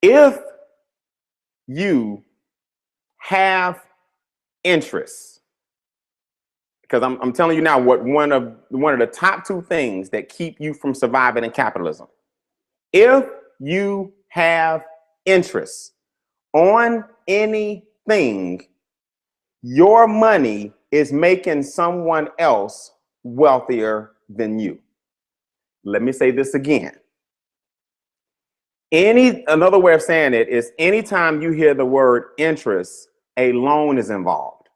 If you have interest, because I'm telling you now what one of the top two things that keep you from surviving in capitalism. If you have interest on anything, your money is making someone else wealthier than you. Let me say this again. Another way of saying it is anytime you hear the word interest, a loan is involved.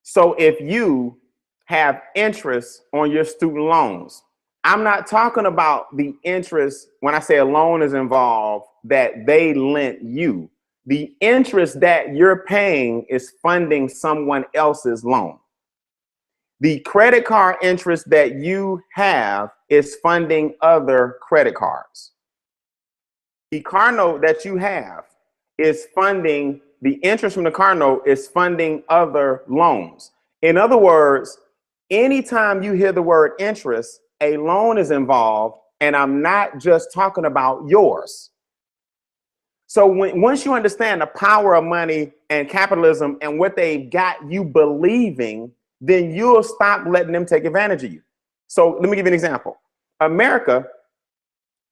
So if you have interest on your student loans, I'm not talking about the interest when I say a loan is involved that they lent you. The interest that you're paying is funding someone else's loan. The credit card interest that you have is funding other credit cards. The car note that you have is funding, the interest from the car note is funding other loans. In other words, anytime you hear the word interest, a loan is involved, and I'm not just talking about yours. So once you understand the power of money and capitalism and what they've got you believing, then you'll stop letting them take advantage of you. So let me give you an example. America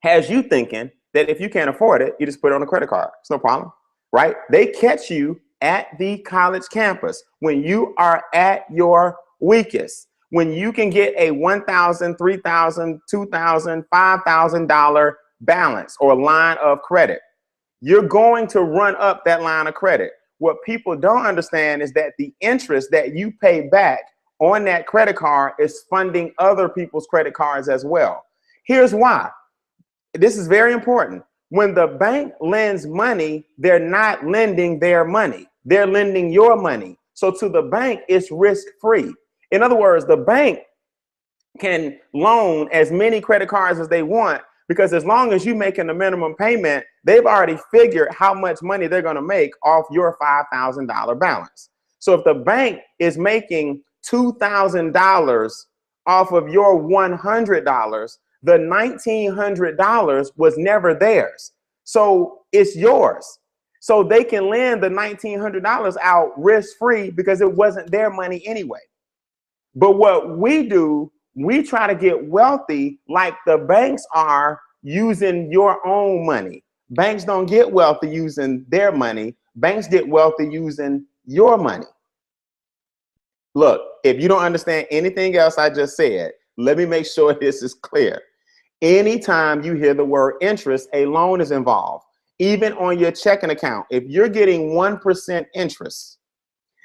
has you thinking that if you can't afford it, you just put it on a credit card. It's no problem, right? They catch you at the college campus when you are at your weakest, when you can get a $1,000, $3,000, $2,000, $5,000 balance or line of credit. You're going to run up that line of credit. What people don't understand is that the interest that you pay back on that credit card is funding other people's credit cards as well. Here's why. This is very important. When the bank lends money, they're not lending their money. They're lending your money. So to the bank, it's risk-free. In other words, the bank can loan as many credit cards as they want, because as long as you're making the minimum payment, they've already figured how much money they're going to make off your $5,000 balance. So if the bank is making $2,000 off of your $100, the $1,900 was never theirs. So it's yours. So they can lend the $1,900 out risk-free because it wasn't their money anyway. But what we do, we try to get wealthy like the banks are using your own money. Banks don't get wealthy using their money. Banks get wealthy using your money. Look, if you don't understand anything else I just said, let me make sure this is clear. Anytime you hear the word interest, a loan is involved. Even on your checking account, if you're getting 1% interest,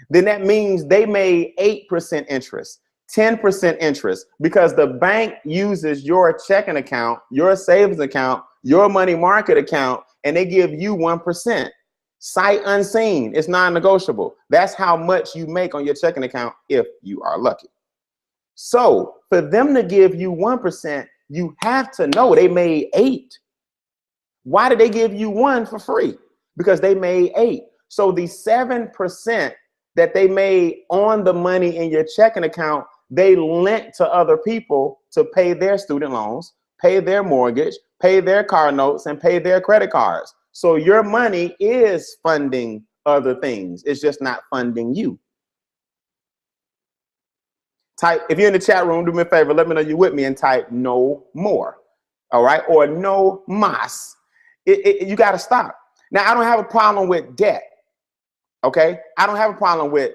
then that means they made 8% interest, 10% interest, because the bank uses your checking account, your savings account, your money market account, and they give you 1%. Sight unseen, it's non-negotiable. That's how much you make on your checking account if you are lucky. So for them to give you 1%, you have to know they made 8. Why did they give you 1 for free? Because they made 8. So the 7% that they made on the money in your checking account, they lent to other people to pay their student loans, pay their mortgage, pay their car notes, and pay their credit cards. So your money is funding other things. It's just not funding you. Type, if you're in the chat room, do me a favor, let me know you're with me and type no more. All right, or no mas. You got to stop. Now, I don't have a problem with debt. Okay, I don't have a problem with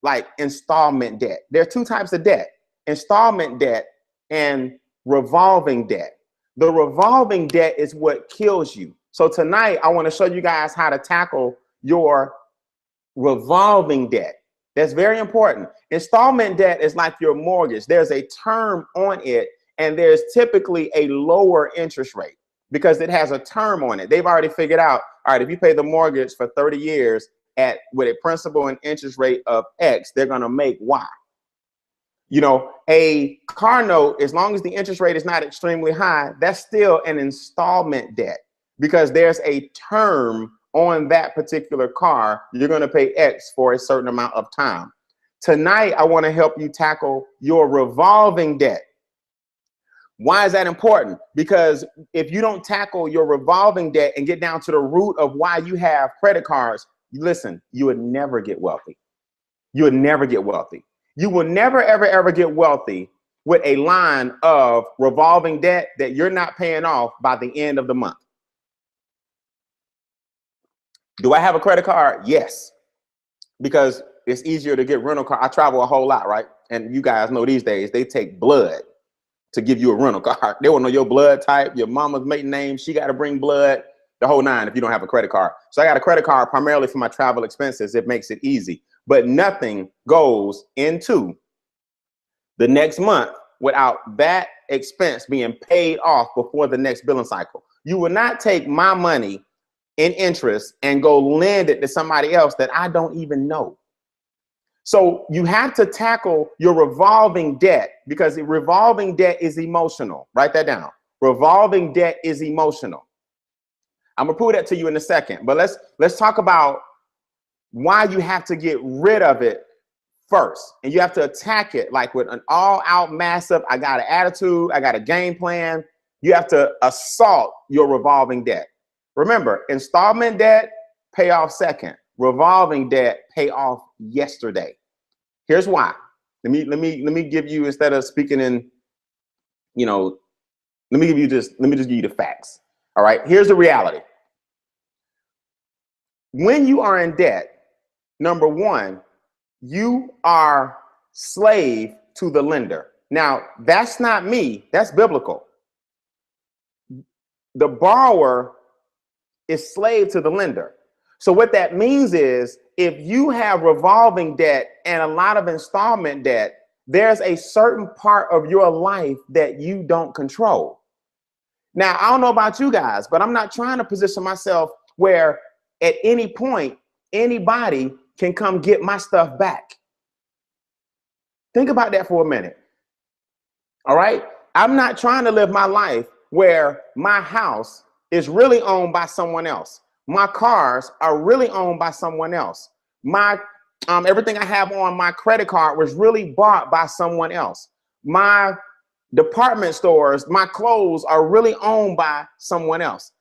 like installment debt. There are 2 types of debt: installment debt and revolving debt. The revolving debt is what kills you. So tonight, I want to show you guys how to tackle your revolving debt. That's very important. Installment debt is like your mortgage. There's a term on it, and there's typically a lower interest rate because it has a term on it. They've already figured out, all right, if you pay the mortgage for 30 years with a principal and interest rate of X, they're going to make Y. You know, a car note, as long as the interest rate is not extremely high, that's still an installment debt because there's a term on that particular car. You're going to pay X for a certain amount of time. Tonight, I want to help you tackle your revolving debt. Why is that important? Because if you don't tackle your revolving debt and get down to the root of why you have credit cards, listen, you would never get wealthy. You would never get wealthy. You will never, ever, ever get wealthy with a line of revolving debt that you're not paying off by the end of the month. Do I have a credit card? Yes, because it's easier to get rental car. I travel a whole lot, right? And you guys know these days they take blood to give you a rental card. They want to know your blood type, your mama's maiden name. She got to bring blood, the whole nine if you don't have a credit card. So I got a credit card primarily for my travel expenses. It makes it easy, but nothing goes into the next month without that expense being paid off before the next billing cycle. You will not take my money in interest and go lend it to somebody else that I don't even know. So you have to tackle your revolving debt, because revolving debt is emotional. Write that down. Revolving debt is emotional. I'm gonna prove that to you in a second, but let's talk about why you have to get rid of it first. And you have to attack it like with an all-out massive, I got an attitude, I got a game plan. You have to assault your revolving debt. Remember, installment debt, pay off second. Revolving debt, pay off yesterday. Here's why. Let me give you, instead of speaking in, let me just give you the facts. All right, here's the reality. When you are in debt, number one, you are slave to the lender. Now, that's not me, that's biblical. The borrower is slave to the lender. So what that means is, if you have revolving debt and a lot of installment debt, there's a certain part of your life that you don't control. Now, I don't know about you guys, but I'm not trying to position myself where at any point, anybody can come get my stuff back. Think about that for a minute. All right. I'm not trying to live my life where my house is really owned by someone else. My cars are really owned by someone else. My everything I have on my credit card was really bought by someone else. My department stores, my clothes are really owned by someone else.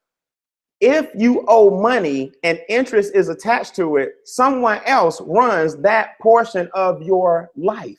If you owe money and interest is attached to it, someone else runs that portion of your life.